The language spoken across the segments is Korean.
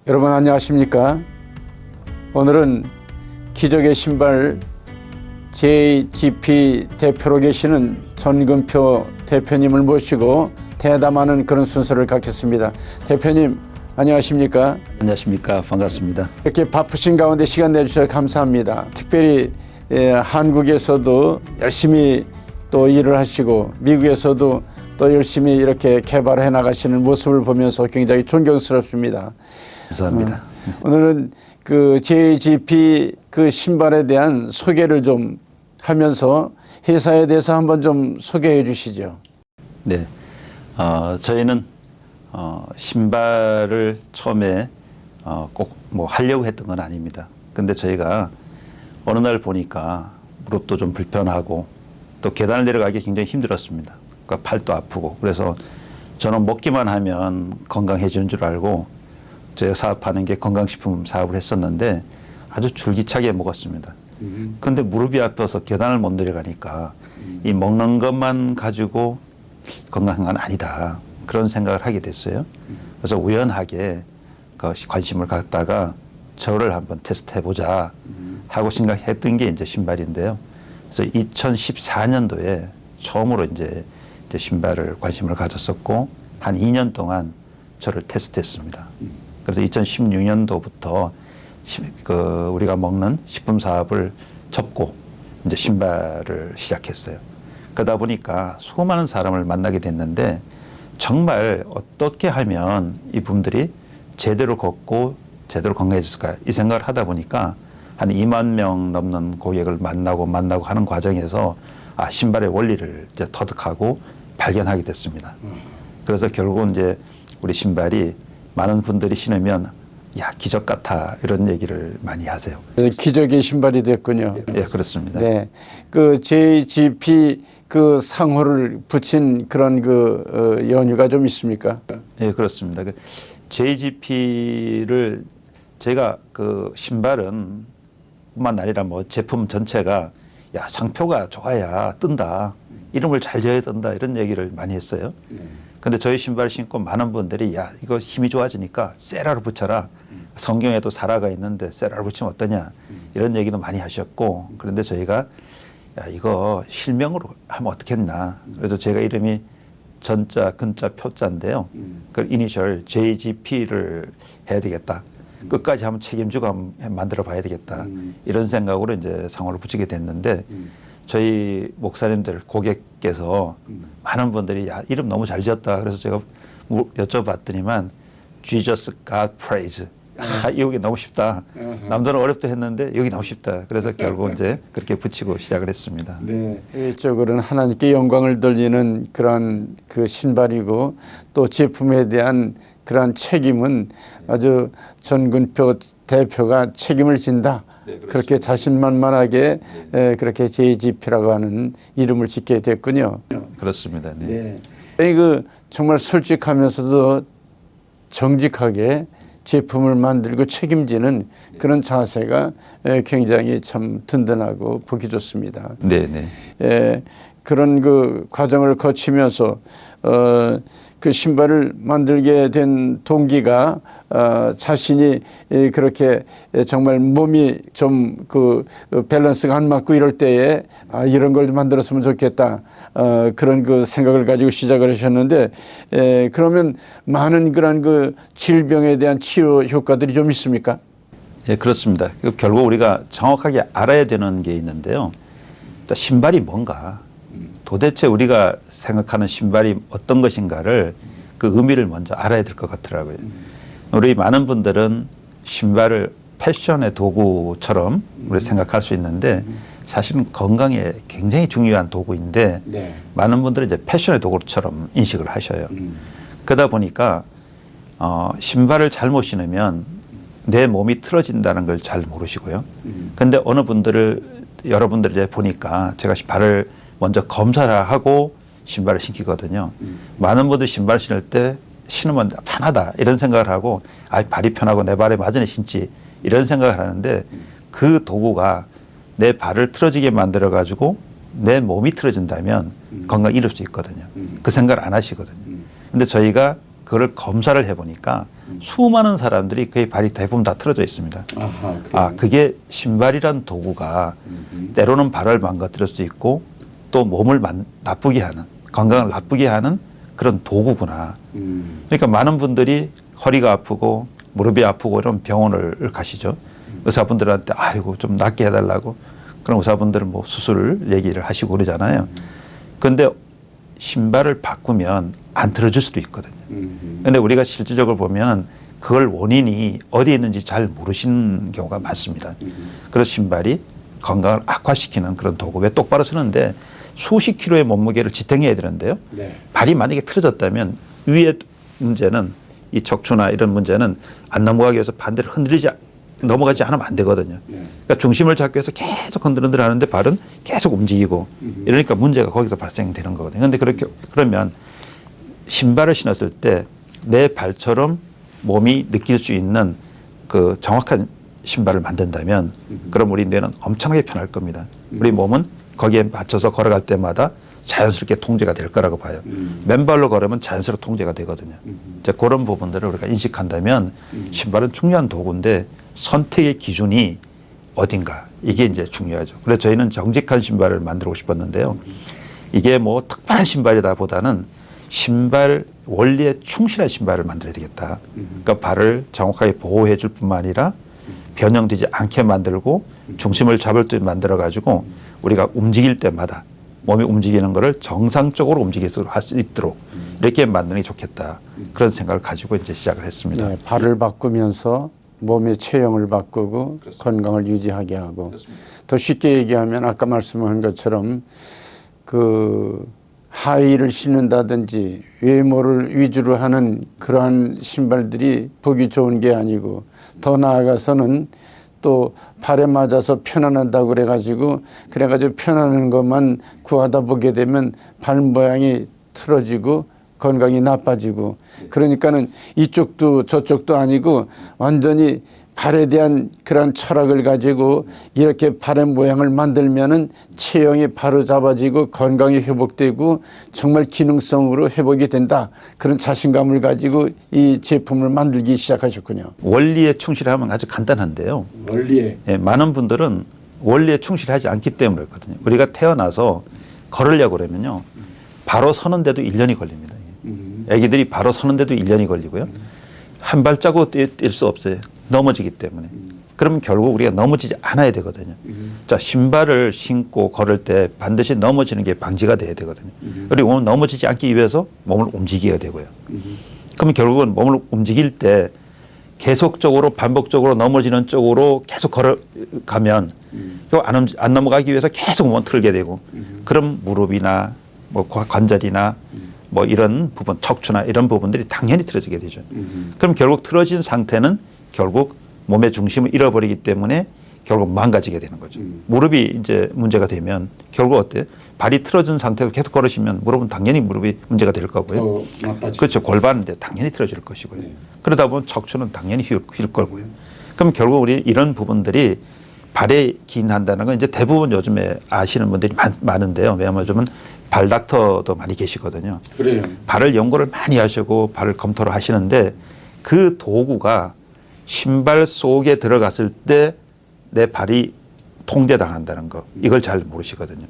여러분 안녕하십니까? 오늘은 기적의 신발 JGP 대표로 계시는 전근표 대표님을 모시고 대담하는 그런 순서를 갖겠습니다. 대표님 안녕하십니까? 안녕하십니까. 반갑습니다. 이렇게 바쁘신 가운데 시간 내주셔서 감사합니다. 특별히 한국에서도 열심히 또 일을 하시고 미국에서도 또 열심히 이렇게 개발해 나가시는 모습을 보면서 굉장히 존경스럽습니다. 감사합니다. 오늘은 그 JGP 그 신발에 대한 소개를 좀 하면서 회사에 대해서 한번 좀 소개해 주시죠. 네, 저희는 신발을 처음에 꼭 뭐 하려고 했던 건 아닙니다. 근데 저희가 어느 날 보니까 무릎도 좀 불편하고 또 계단을 내려가기 굉장히 힘들었습니다. 그러니까 팔도 아프고 그래서 저는 먹기만 하면 건강해지는 줄 알고 제가 사업하는 게 건강식품 사업을 했었는데 아주 줄기차게 먹었습니다. 그런데 무릎이 아파서 계단을 못 내려가니까 이 먹는 것만 가지고 건강한 건 아니다. 그런 생각을 하게 됐어요. 그래서 우연하게 그 관심을 갖다가 저를 한번 테스트해보자 하고 생각했던 게 이제 신발인데요. 그래서 2014년도에 처음으로 이제 신발을 관심을 가졌었고 한 2년 동안 저를 테스트했습니다. 그래서 2016년도부터 우리가 먹는 식품 사업을 접고 이제 신발을 시작했어요. 그러다 보니까 수많은 사람을 만나게 됐는데 정말 어떻게 하면 이분들이 제대로 걷고 제대로 건강해졌을까 이 생각을 하다 보니까 한 2만 명 넘는 고객을 만나고 하는 과정에서 신발의 원리를 이제 터득하고 발견하게 됐습니다. 그래서 결국은 이제 우리 신발이 많은 분들이 신으면 야 기적 같아 이런 얘기를 많이 하세요. 기적의 신발이 됐군요. 예, 그렇습니다. 네, 그 JGP 그 상호를 붙인 그런 그 연유가 좀 있습니까? 예, 그렇습니다. JGP를 제가 그 신발은 뿐만 아니라 뭐 제품 전체가 야 상표가 좋아야 뜬다. 이름을 잘 지어야 뜬다. 이런 얘기를 많이 했어요. 근데 저희 신발을 신고 많은 분들이 야 이거 힘이 좋아지니까 세라를 붙여라. 성경에도 사라가 있는데 세라를 붙이면 어떠냐. 이런 얘기도 많이 하셨고 그런데 저희가 야 이거 실명으로 하면 어떻겠나. 그래서 제가 이름이 전자, 근자, 표자인데요. 그 이니셜 JGP를 해야 되겠다. 끝까지 한번 책임지고 한번 만들어 봐야 되겠다. 이런 생각으로 이제 상호를 붙이게 됐는데 저희 목사님들 고객께서 많은 분들이 야 이름 너무 잘 지었다. 그래서 제가 여쭤봤더니만 Jesus God Praise. 여기 너무 쉽다. 남들은 어렵다 했는데 여기 너무 쉽다. 그래서 결국 이제 그렇게 붙이고 시작을 했습니다. 네, 일적으로는 하나님께 영광을 돌리는 그런 그 신발이고 또 제품에 대한 그런 책임은 아주 전근표 대표가 책임을 진다. 네, 그렇게 자신만만하게 그렇게 JGP라고 하는 이름을 짓게 됐군요. 그렇습니다. 네. 네. 그 정말 솔직하면서도 정직하게 제품을 만들고 책임지는 그런 자세가 굉장히 참 든든하고 보기 좋습니다. 네, 네. 그런 그 과정을 거치면서 그 신발을 만들게 된 동기가 자신이 그렇게 정말 몸이 좀 그 밸런스가 안 맞고 이럴 때에 이런 걸 만들었으면 좋겠다 그런 그 생각을 가지고 시작을 하셨는데 그러면 많은 그런 그 질병에 대한 치료 효과들이 좀 있습니까? 예, 그렇습니다. 결국 우리가 정확하게 알아야 되는 게 있는데요. 신발이 뭔가 도대체 우리가 생각하는 신발이 어떤 것인가를 그 의미를 먼저 알아야 될 것 같더라고요. 우리 많은 분들은 신발을 패션의 도구처럼 우리 생각할 수 있는데 사실은 건강에 굉장히 중요한 도구인데 네. 많은 분들은 이제 패션의 도구처럼 인식을 하셔요. 그러다 보니까 신발을 잘못 신으면 내 몸이 틀어진다는 걸 잘 모르시고요. 근데 여러분들이 이제 보니까 제가 발을 먼저 검사를 하고 신발을 신기거든요. 많은 분들이 신발 신을 때 신으면 편하다 이런 생각을 하고 발이 편하고 내 발에 맞으니 신지 이런 생각을 하는데 그 도구가 내 발을 틀어지게 만들어 가지고 내 몸이 틀어진다면 건강 잃을 수 있거든요. 그 생각을 안 하시거든요. 근데 저희가 그걸 검사를 해보니까 수많은 사람들이 그의 발이 대부분 다 틀어져 있습니다. 아하, 그게 신발이란 도구가 때로는 발을 망가뜨릴 수 있고 또 몸을 나쁘게 하는, 건강을 나쁘게 하는 그런 도구구나. 그러니까 많은 분들이 허리가 아프고 무릎이 아프고 이런 병원을 가시죠. 의사분들한테 아이고 좀 낫게 해달라고. 그럼 의사분들은 뭐 수술 얘기를 하시고 그러잖아요. 그런데 신발을 바꾸면 안 틀어질 수도 있거든요. 그런데 우리가 실질적으로 보면 그걸 원인이 어디에 있는지 잘 모르시는 경우가 많습니다. 그래서 신발이 건강을 악화시키는 그런 도구. 왜 똑바로 서는데 수십 킬로의 몸무게를 지탱해야 되는데요. 네. 발이 만약에 틀어졌다면 위의 문제는 이 척추나 이런 문제는 안 넘어가기 위해서 반대로 넘어가지 않으면 안 되거든요. 그러니까 중심을 잡기 위해서 계속 흔들흔들 하는데 발은 계속 움직이고 이러니까 문제가 거기서 발생되는 거거든요. 그런데 그러면 신발을 신었을 때 내 발처럼 몸이 느낄 수 있는 그 정확한 신발을 만든다면 그럼 우리 뇌는 엄청나게 편할 겁니다. 우리 몸은 거기에 맞춰서 걸어갈 때마다 자연스럽게 통제가 될 거라고 봐요. 맨발로 걸으면 자연스럽게 통제가 되거든요. 이제 그런 부분들을 우리가 인식한다면 신발은 중요한 도구인데 선택의 기준이 어딘가 이게 이제 중요하죠. 그래서 저희는 정직한 신발을 만들고 싶었는데요. 이게 뭐 특별한 신발이다 보다는 신발 원리에 충실한 신발을 만들어야 되겠다. 그러니까 발을 정확하게 보호해 줄 뿐만 아니라 변형되지 않게 만들고 중심을 잡을 때 만들어 가지고 우리가 움직일 때마다 몸이 움직이는 것을 정상적으로 움직일 수 있도록 이렇게 만드는 게 좋겠다. 그런 생각을 가지고 이제 시작을 했습니다. 네, 발을 바꾸면서 몸의 체형을 바꾸고 그렇습니다. 건강을 유지하게 하고 그렇습니다. 더 쉽게 얘기하면 아까 말씀한 것처럼 그 하의를 신는다든지 외모를 위주로 하는 그러한 신발들이 보기 좋은 게 아니고 더 나아가서는 또 발에 맞아서 편안하다고 그래가지고 편안한 것만 구하다 보게 되면 발 모양이 틀어지고 건강이 나빠지고 그러니까는 이쪽도 저쪽도 아니고 완전히 발에 대한 그런 철학을 가지고 이렇게 발의 모양을 만들면은 체형이 바로 잡아지고 건강이 회복되고 정말 기능성으로 회복이 된다. 그런 자신감을 가지고 이 제품을 만들기 시작하셨군요. 원리에 충실하면 아주 간단한데요. 원리에. 예, 많은 분들은 원리에 충실하지 않기 때문에 그렇거든요. 우리가 태어나서 걸으려고 그러면요. 바로 서는데도 1년이 걸립니다. 애기들이 바로 서는데도 1년이 걸리고요. 한 발자국 뛸 수 없어요. 넘어지기 때문에. 그러면 결국 우리가 넘어지지 않아야 되거든요. 자, 신발을 신고 걸을 때 반드시 넘어지는 게 방지가 돼야 되거든요. 그리고 몸을 넘어지지 않기 위해서 몸을 움직여야 되고요. 그러면 결국은 몸을 움직일 때 계속적으로 반복적으로 넘어지는 쪽으로 계속 걸어가면 안 넘어가기 위해서 계속 몸을 틀게 되고 그럼 무릎이나 뭐 관절이나 뭐 이런 부분, 척추나 이런 부분들이 당연히 틀어지게 되죠. 그럼 결국 틀어진 상태는 결국 몸의 중심을 잃어버리기 때문에 결국 망가지게 되는 거죠. 무릎이 이제 문제가 되면 결국 어때요? 발이 틀어진 상태로 계속 걸으시면 무릎은 당연히 무릎이 문제가 될 거고요. 그렇죠. 골반은 당연히 틀어질 것이고요. 네. 그러다 보면 척추는 당연히 휠 거고요. 그럼 결국 우리 이런 부분들이 발에 기인한다는 건 이제 대부분 요즘에 아시는 분들이 많은데요. 왜냐하면 요즘은 발 닥터도 많이 계시거든요. 그래요. 발을 연구를 많이 하시고 발을 검토를 하시는데 그 도구가 신발 속에 들어갔을 때 내 발이 통제당한다는 거 이걸 잘 모르시거든요.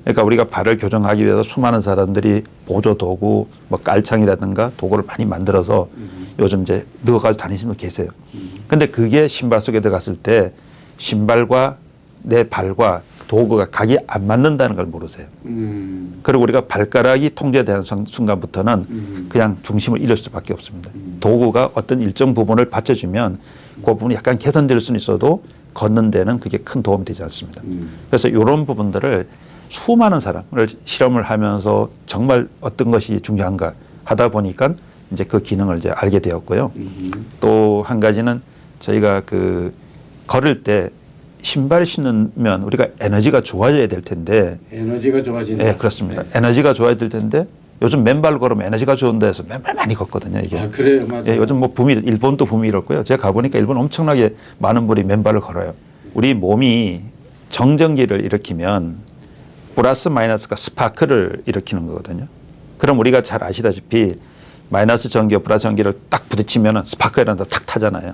그러니까 우리가 발을 교정하기 위해서 수많은 사람들이 보조 도구, 뭐 깔창이라든가 도구를 많이 만들어서 요즘 이제 넣어가지고 다니시는 분 계세요. 근데 그게 신발 속에 들어갔을 때 신발과 내 발과 도구가 각이 안 맞는다는 걸 모르세요. 그리고 우리가 발가락이 통제되는 순간부터는 그냥 중심을 잃을 수밖에 없습니다. 도구가 어떤 일정 부분을 받쳐주면 그 부분이 약간 개선될 수는 있어도 걷는 데는 그게 큰 도움이 되지 않습니다. 그래서 이런 부분들을 수많은 사람을 실험을 하면서 정말 어떤 것이 중요한가 하다 보니까 이제 그 기능을 이제 알게 되었고요. 또 한 가지는 저희가 그 걸을 때 신발을 신으면 우리가 에너지가 좋아져야 될 텐데. 에너지가 좋아진다. 네, 그렇습니다. 에너지가 좋아야 될 텐데 요즘 맨발로 걸으면 에너지가 좋은데 해서 맨발 많이 걷거든요. 이게. 아, 그래요? 맞아요. 예, 요즘 뭐 붐이, 일본도 붐이 이렇고요. 제가 가보니까 일본 엄청나게 많은 분이 맨발을 걸어요. 우리 몸이 정전기를 일으키면 플러스 마이너스가 스파크를 일으키는 거거든요. 그럼 우리가 잘 아시다시피 마이너스 전기와 플러스 전기를 딱 부딪히면 스파크라는 데 탁 타잖아요.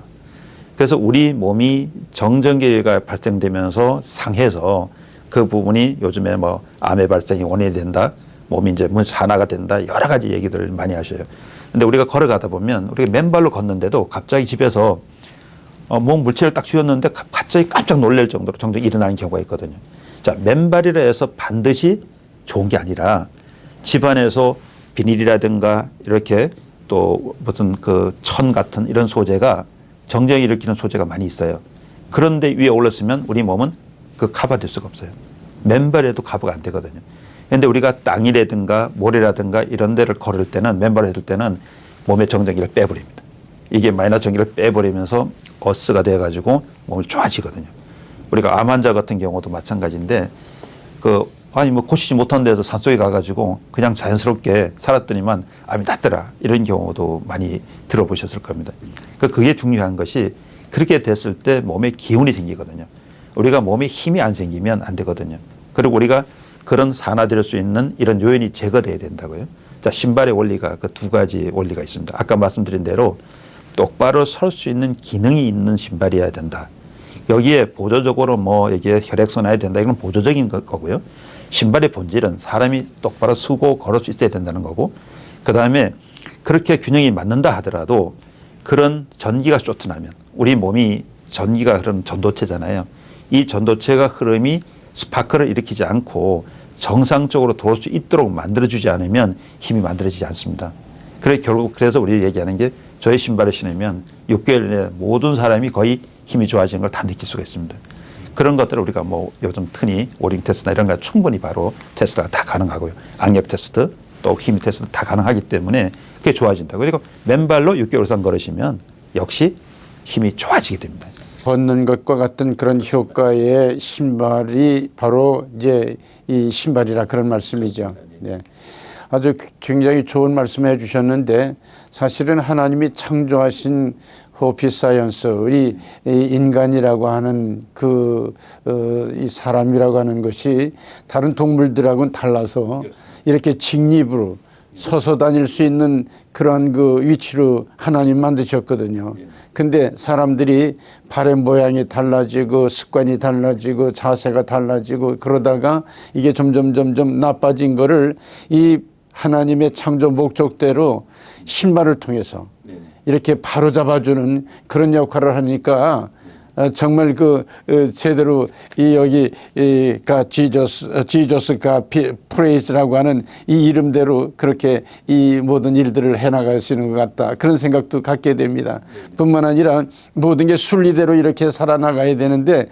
그래서 우리 몸이 정전기가 발생되면서 상해서 그 부분이 요즘에 뭐 암의 발생이 원인이 된다, 몸이 이제 산화가 된다, 여러 가지 얘기들을 많이 하셔요. 근데 우리가 걸어가다 보면 우리가 맨발로 걷는데도 갑자기 집에서 몸 물체를 딱 쥐었는데 갑자기 깜짝 놀랄 정도로 종종 일어나는 경우가 있거든요. 자, 맨발이라 해서 반드시 좋은 게 아니라 집안에서 비닐이라든가 이렇게 또 무슨 그 천 같은 이런 소재가 정전을 일으키는 소재가 많이 있어요. 그런데 위에 올랐으면 우리 몸은 그 커버될 수가 없어요. 맨발에도 커버가 안 되거든요. 그런데 우리가 땅이라든가 모래라든가 이런 데를 걸을 때는 맨발을 해둘 때는 몸의 정전기를 빼버립니다. 이게 마이너스 전기를 빼버리면서 어스가 돼가지고 몸이 좋아지거든요. 우리가 암 환자 같은 경우도 마찬가지인데 아니 뭐 고치지 못한 데서 산속에 가가지고 그냥 자연스럽게 살았더니만 암이 낫더라, 이런 경우도 많이 들어보셨을 겁니다. 그게 중요한 것이 그렇게 됐을 때 몸에 기운이 생기거든요. 우리가 몸에 힘이 안 생기면 안 되거든요. 그리고 우리가 그런 산화될 수 있는 이런 요인이 제거돼야 된다고요. 자, 신발의 원리가 그 두 가지 원리가 있습니다. 아까 말씀드린 대로 똑바로 설 수 있는 기능이 있는 신발이어야 된다. 여기에 보조적으로 뭐 이게 혈액순환이 된다, 이건 보조적인 거고요. 신발의 본질은 사람이 똑바로 서고 걸을 수 있어야 된다는 거고, 그 다음에 그렇게 균형이 맞는다 하더라도 그런 전기가 쫓겨나면, 우리 몸이 전기가 흐르는 전도체잖아요. 이 전도체가 흐름이 스파크를 일으키지 않고 정상적으로 돌아올 수 있도록 만들어주지 않으면 힘이 만들어지지 않습니다. 그래서 우리 얘기하는 게 저희 신발을 신으면 6개월 내에 모든 사람이 거의 힘이 좋아지는 걸 다 느낄 수가 있습니다. 그런 것들을 우리가 뭐 요즘 흔히 오링 테스트나 이런 거 충분히 바로 테스트가 다 가능하고요. 악력 테스트 또 힘 테스트 다 가능하기 때문에 그게 좋아진다. 그리고 맨발로 6개월 이상 걸으시면 역시 힘이 좋아지게 됩니다. 걷는 것과 같은 그런 효과의 신발이 바로 이제 이 신발이라 그런 말씀이죠. 네. 아주 굉장히 좋은 말씀해 주셨는데, 사실은 하나님이 창조하신 호피사이언스, 우리 인간이라고 하는 이 사람이라고 하는 것이 다른 동물들하고는 달라서 이렇게 직립으로 서서 다닐 수 있는 그런 그 위치로 하나님 만드셨거든요. 근데 사람들이 발의 모양이 달라지고 습관이 달라지고 자세가 달라지고 그러다가 이게 점점 나빠진 거를 이 하나님의 창조 목적대로 신발을 통해서 이렇게 바로잡아주는 그런 역할을 하니까 정말 제대로 지저스가 프레이즈라고 하는 이 이름대로 그렇게 이 모든 일들을 해나가시는 것 같다, 그런 생각도 갖게 됩니다. 뿐만 아니라 모든 게 순리대로 이렇게 살아나가야 되는데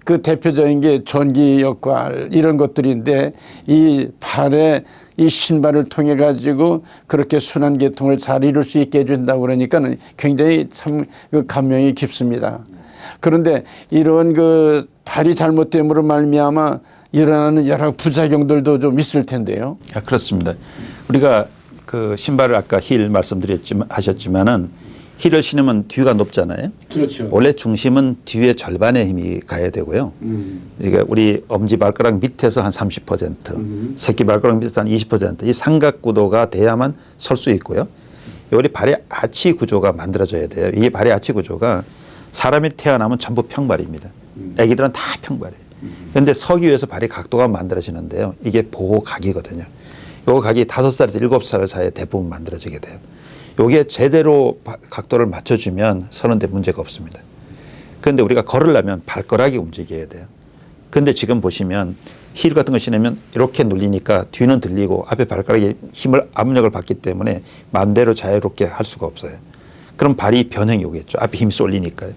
그 대표적인 게 전기 역할 이런 것들인데, 이 발에 이 신발을 통해 가지고 그렇게 순환 계통을 잘 이룰 수 있게 해준다고 그러니까 굉장히 참 감명이 깊습니다. 그런데 이런 발이 잘못됨으로 말미암아 일어나는 여러 부작용들도 좀 있을 텐데요. 그렇습니다. 우리가 그 신발을 아까 힐 하셨지만은 힐을 신으면 뒤가 높잖아요. 그렇죠. 원래 중심은 뒤에 절반의 힘이 가야 되고요. 그러니까 우리 엄지 발가락 밑에서 한 30%, 새끼 발가락 밑에서 한 20%, 이 삼각 구도가 돼야만 설 수 있고요. 우리 발의 아치 구조가 만들어져야 돼요. 이 발의 아치 구조가 사람이 태어나면 전부 평발입니다. 애기들은 다 평발이에요. 그런데 서기 위해서 발의 각도가 만들어지는데요. 이게 보호각이거든요. 요 각이 5살에서 7살 사이에 대부분 만들어지게 돼요. 요게 제대로 각도를 맞춰주면 서는데 문제가 없습니다. 그런데 우리가 걸으려면 발가락이 움직여야 돼요. 그런데 지금 보시면 힐 같은 거 신으면 이렇게 눌리니까 뒤는 들리고 앞에 발가락에 압력을 받기 때문에 마음대로 자유롭게 할 수가 없어요. 그럼 발이 변형이 오겠죠. 앞에 힘이 쏠리니까요.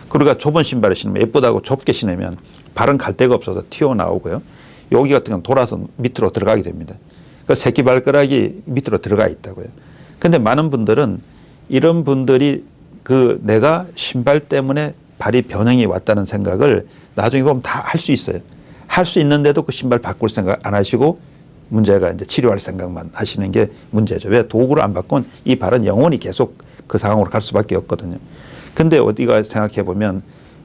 그러니까 좁은 신발을 신으면, 예쁘다고 좁게 신으면 발은 갈 데가 없어서 튀어나오고요. 여기 같은 건 돌아서 밑으로 들어가게 됩니다. 그러니까 새끼 발가락이 밑으로 들어가 있다고요. 근데 많은 분들은 이런 분들이 내가 신발 때문에 발이 변형이 왔다는 생각을 나중에 보면 다 할 수 있어요. 할 수 있는데도 그 신발 바꿀 생각 안 하시고 문제가 이제 치료할 생각만 하시는 게 문제죠. 왜? 도구를 안 바꾼 이 발은 영원히 계속 그 상황으로 갈 수밖에 없거든요. 근데 어디가 생각해 보면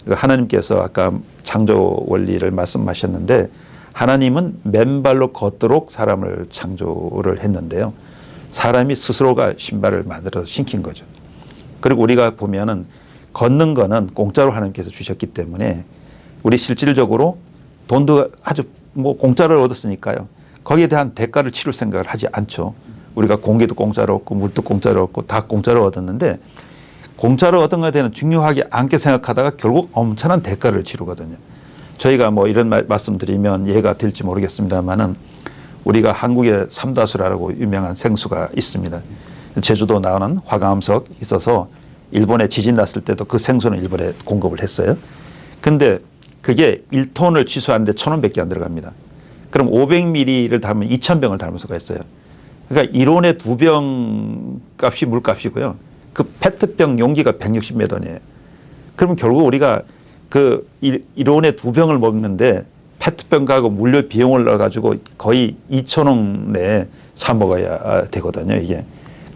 하나님께서 아까 창조 원리를 말씀하셨는데, 하나님은 맨발로 걷도록 사람을 창조를 했는데요. 사람이 스스로가 신발을 만들어서 신긴 거죠. 그리고 우리가 보면은 걷는 거는 공짜로 하나님께서 주셨기 때문에 우리 실질적으로 돈도 아주 뭐 공짜로 얻었으니까요. 거기에 대한 대가를 치를 생각을 하지 않죠. 우리가 공기도 공짜로 얻고 물도 공짜로 얻고 다 공짜로 얻었는데 공짜로 얻은 것에 대해서 중요하지 않게 생각하다가 결국 엄청난 대가를 치르거든요. 저희가 뭐 이런 말씀드리면 이해가 될지 모르겠습니다만은 우리가 한국의 삼다수라고 유명한 생수가 있습니다. 제주도 나오는 화강암석 있어서 일본에 지진 났을 때도 그 생수는 일본에 공급을 했어요. 근데 그게 1톤을 취소하는데 1,000원밖에 안 들어갑니다. 그럼 500ml를 담으면 2,000병을 담을 수가 있어요. 그러니까 1원에 2병 값이 물값이고요. 그 페트병 용기가 160몇 원이에요. 그러면 결국 우리가 그 1원에 2병을 먹는데 페트병 가고 물류 비용을 넣어가지고 거의 2,000원 내에 사 먹어야 되거든요, 이게.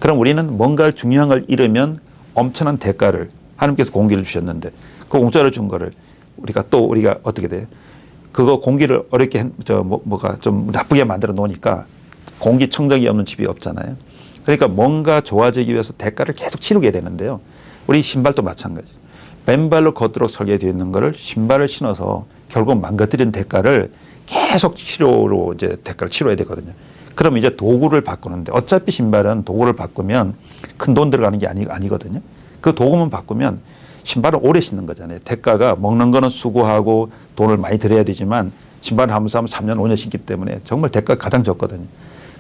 그럼 우리는 뭔가를 중요한 걸 잃으면 엄청난 대가를 하나님께서 공기를 주셨는데 그 공짜로 준 거를 우리가 어떻게 돼요? 그거 공기를 어렵게 뭐가 좀 나쁘게 만들어 놓으니까 공기청정기 없는 집이 없잖아요. 그러니까 뭔가 좋아지기 위해서 대가를 계속 치르게 되는데요. 우리 신발도 마찬가지. 맨발로 걷도록 설계되어 있는 거를 신발을 신어서 결국 망가뜨린 대가를 계속 치료로 이제 대가를 치러야 되거든요. 그럼 이제 도구를 바꾸는데 어차피 신발은 도구를 바꾸면 큰 돈 들어가는 게 아니거든요. 그 도구만 바꾸면 신발은 오래 신는 거잖아요. 대가가 먹는 거는 수고하고 돈을 많이 들여야 되지만 신발을 하면서 하면 3년, 5년 신기 때문에 정말 대가가 가장 적거든요.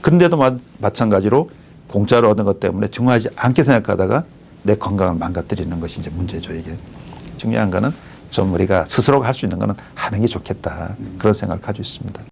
그런데도 마찬가지로 공짜로 얻은 것 때문에 중요하지 않게 생각하다가 내 건강을 망가뜨리는 것이 이제 문제죠, 이게. 중요한 거는 좀 우리가 스스로가 할 수 있는 거는 하는 게 좋겠다. 그런 생각을 가지고 있습니다.